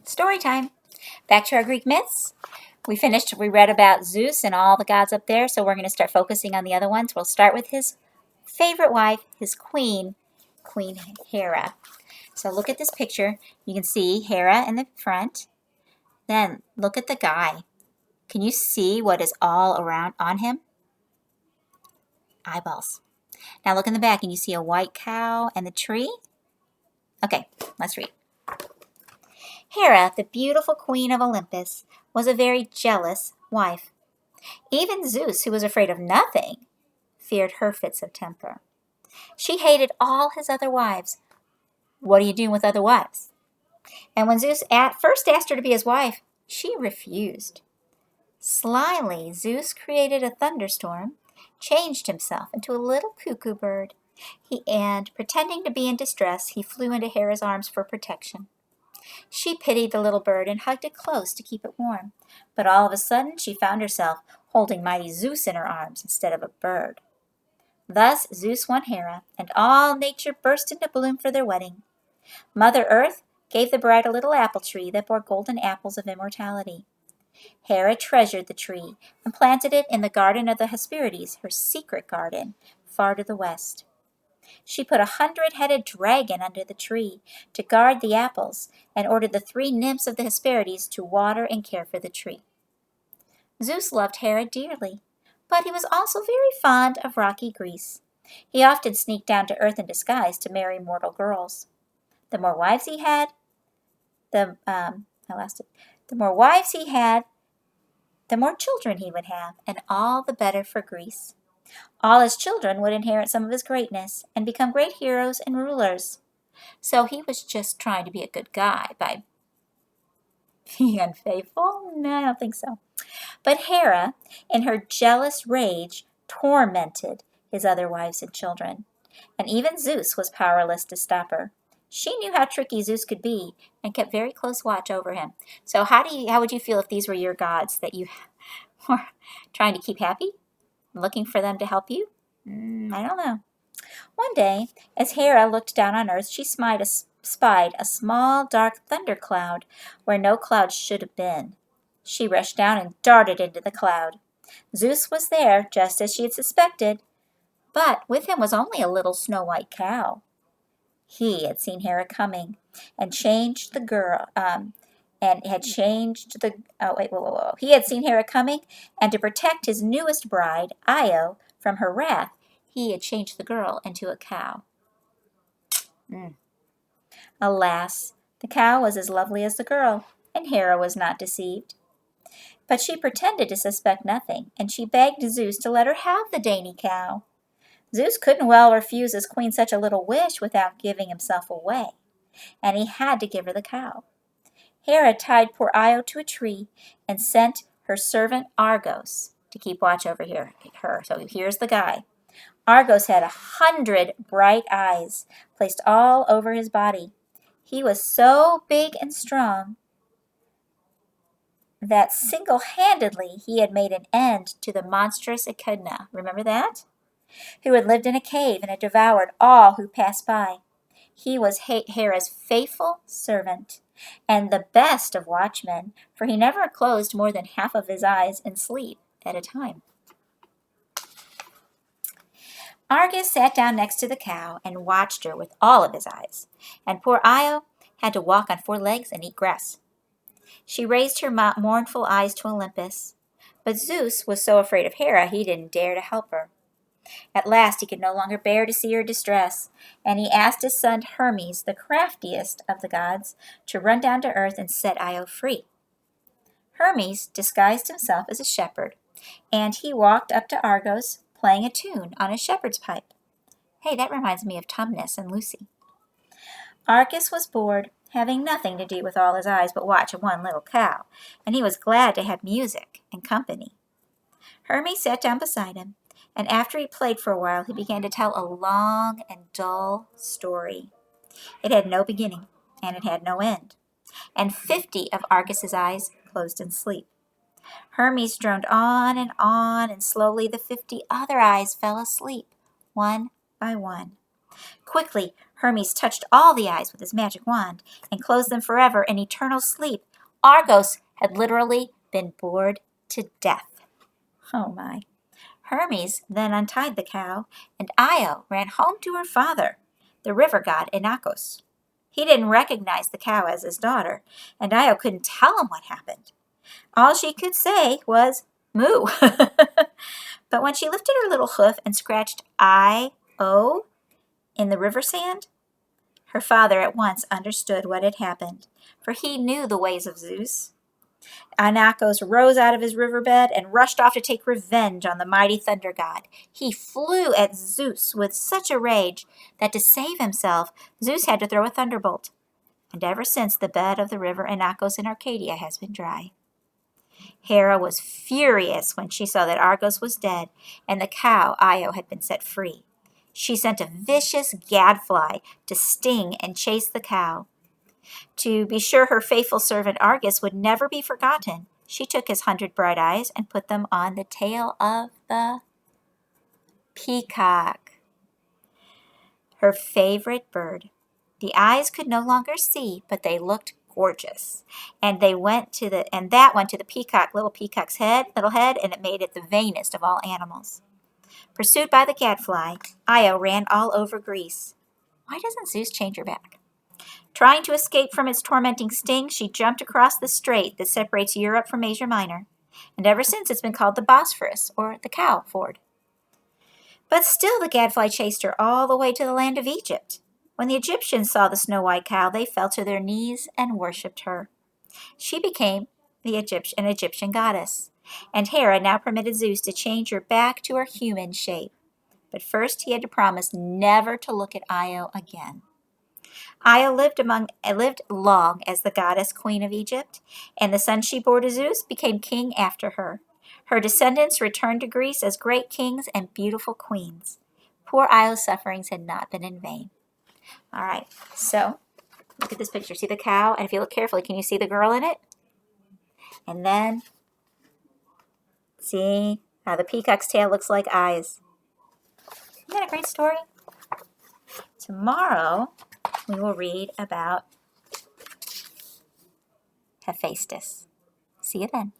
Story time. Back to our Greek myths. We read about Zeus and all the gods up there, so we're going to start focusing on the other ones. We'll start with his favorite wife, his queen, Queen Hera. So look at this picture. You can see Hera in the front. Then look at the guy. Can you see what is all around on him? Eyeballs. Now look in the back and you see a white cow and the tree. Okay, let's read. Hera, the beautiful queen of Olympus, was a very jealous wife. Even Zeus, who was afraid of nothing, feared her fits of temper. She hated all his other wives. What are you doing with other wives? And when Zeus first asked her to be his wife, she refused. Slyly, Zeus created a thunderstorm, changed himself into a little cuckoo bird, and pretending to be in distress, he flew into Hera's arms for protection. She pitied the little bird and hugged it close to keep it warm, but all of a sudden she found herself holding mighty Zeus in her arms instead of a bird. Thus Zeus won Hera, and all nature burst into bloom for their wedding. Mother Earth gave the bride a little apple tree that bore golden apples of immortality. Hera treasured the tree and planted it in the garden of the Hesperides, her secret garden, far to the west. She put 100-headed dragon under the tree to guard the apples and ordered the 3 nymphs of the Hesperides to water and care for the tree. Zeus loved Hera dearly, but he was also very fond of rocky Greece. He often sneaked down to earth in disguise to marry mortal girls. The more wives he had, the more children he would have, and all the better for Greece. All his children would inherit some of his greatness and become great heroes and rulers. So he was just trying to be a good guy by being unfaithful? No, I don't think so. But Hera, in her jealous rage, tormented his other wives and children, and even Zeus was powerless to stop her. She knew how tricky Zeus could be and kept very close watch over him. So how would you feel if these were your gods that you were trying to keep happy? Looking for them to help you? I don't know. One day, as Hera looked down on earth, she spied a small, dark thundercloud where no cloud should have been. She rushed down and darted into the cloud. Zeus was there, just as she had suspected, but with him was only a little snow-white cow. He had seen Hera coming and changed the girl, He had seen Hera coming, and to protect his newest bride, Io, from her wrath, he had changed the girl into a cow. Alas, the cow was as lovely as the girl, and Hera was not deceived. But she pretended to suspect nothing, and she begged Zeus to let her have the dainty cow. Zeus couldn't well refuse his queen such a little wish without giving himself away, and he had to give her the cow. Hera tied poor Io to a tree and sent her servant Argos to keep watch over her. So here's the guy. Argos had 100 bright eyes placed all over his body. He was so big and strong that single-handedly he had made an end to the monstrous Echidna. Remember that? Who had lived in a cave and had devoured all who passed by. He was Hera's faithful servant and the best of watchmen, for he never closed more than half of his eyes in sleep at a time. Argus sat down next to the cow and watched her with all of his eyes, and poor Io had to walk on 4 legs and eat grass. She raised her mournful eyes to Olympus, but Zeus was so afraid of Hera he didn't dare to help her. At last he could no longer bear to see her distress, and he asked his son Hermes, the craftiest of the gods, to run down to earth and set Io free. Hermes disguised himself as a shepherd, and he walked up to Argos, playing a tune on his shepherd's pipe. Hey, that reminds me of Tumnus and Lucy. Argus was bored, having nothing to do with all his eyes but watch one little cow, and he was glad to have music and company. Hermes sat down beside him, and after he played for a while, he began to tell a long and dull story. It had no beginning, and it had no end, and 50 of Argus's eyes closed in sleep. Hermes droned on, and slowly the 50 other eyes fell asleep, one by one. Quickly, Hermes touched all the eyes with his magic wand and closed them forever in eternal sleep. Argos had literally been bored to death. Oh my. Hermes then untied the cow, and Io ran home to her father, the river god Inachos. He didn't recognize the cow as his daughter, and Io couldn't tell him what happened. All she could say was, moo. But when she lifted her little hoof and scratched I-O in the river sand, her father at once understood what had happened, for he knew the ways of Zeus. Inachos rose out of his riverbed and rushed off to take revenge on the mighty thunder god. He flew at Zeus with such a rage that to save himself, Zeus had to throw a thunderbolt. And ever since, the bed of the river Inachos in Arcadia has been dry. Hera was furious when she saw that Argos was dead and the cow Io had been set free. She sent a vicious gadfly to sting and chase the cow. To be sure her faithful servant Argus would never be forgotten, she took his 100 bright eyes and put them on the tail of the peacock, her favorite bird. The eyes could no longer see, but they looked gorgeous. And that went to the little peacock's little head, and it made it the vainest of all animals. Pursued by the gadfly, Io ran all over Greece. Why doesn't Zeus change her back? Trying to escape from its tormenting sting, she jumped across the strait that separates Europe from Asia Minor, and ever since it's been called the Bosphorus, or the Cow Ford. But still the gadfly chased her all the way to the land of Egypt. When the Egyptians saw the snow-white cow, they fell to their knees and worshipped her. She became an Egyptian goddess, and Hera now permitted Zeus to change her back to her human shape. But first he had to promise never to look at Io again. Io lived long as the goddess queen of Egypt, and the son she bore to Zeus became king after her. Her descendants returned to Greece as great kings and beautiful queens. Poor Io's sufferings had not been in vain. All right, so look at this picture. See the cow? And if you look carefully, can you see the girl in it? And then see how the peacock's tail looks like eyes. Isn't that a great story? Tomorrow, we will read about Hephaestus. See you then.